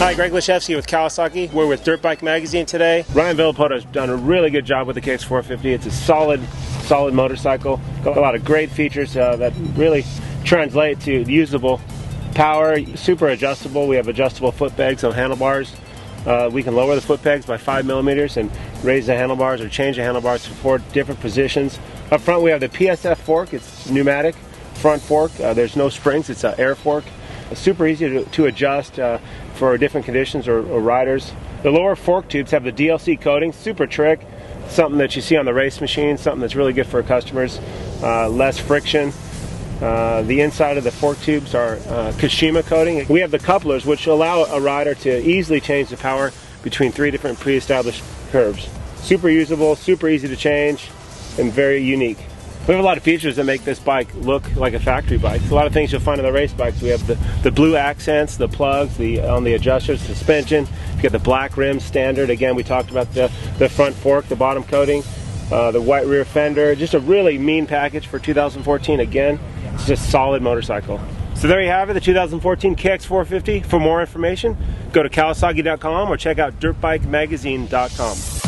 Hi, Greg Leshevsky with Kawasaki. We're with Dirtbike Magazine today. Ryan Villapoto has done a really good job with the KX450. It's a solid motorcycle. Got a lot of great features that really translate to usable power. Super adjustable. We have adjustable foot pegs on handlebars. We can lower the foot pegs by 5 millimeters and raise the handlebars or change the handlebars to 4 different positions. Up front we have the PSF fork. It's pneumatic front fork. There's no springs. It's an air fork. Super easy to adjust for different conditions or riders. The lower fork tubes have the DLC coating, super trick, something that you see on the race machine, something that's really good for customers. Less friction. The inside of the fork tubes are Kashima coating. We have the couplers, which allow a rider to easily change the power between 3 different pre-established curves. Super usable, super easy to change, and very unique. We have a lot of features that make this bike look like a factory bike. A lot of things you'll find on the race bikes. We have the blue accents, the plugs, on the adjusters, suspension. You get the black rims standard. Again, we talked about the front fork, the bottom coating, the white rear fender. Just a really mean package for 2014. Again, it's just a solid motorcycle. So there you have it, the 2014 KX450. For more information, go to Kawasaki.com or check out DirtbikeMagazine.com.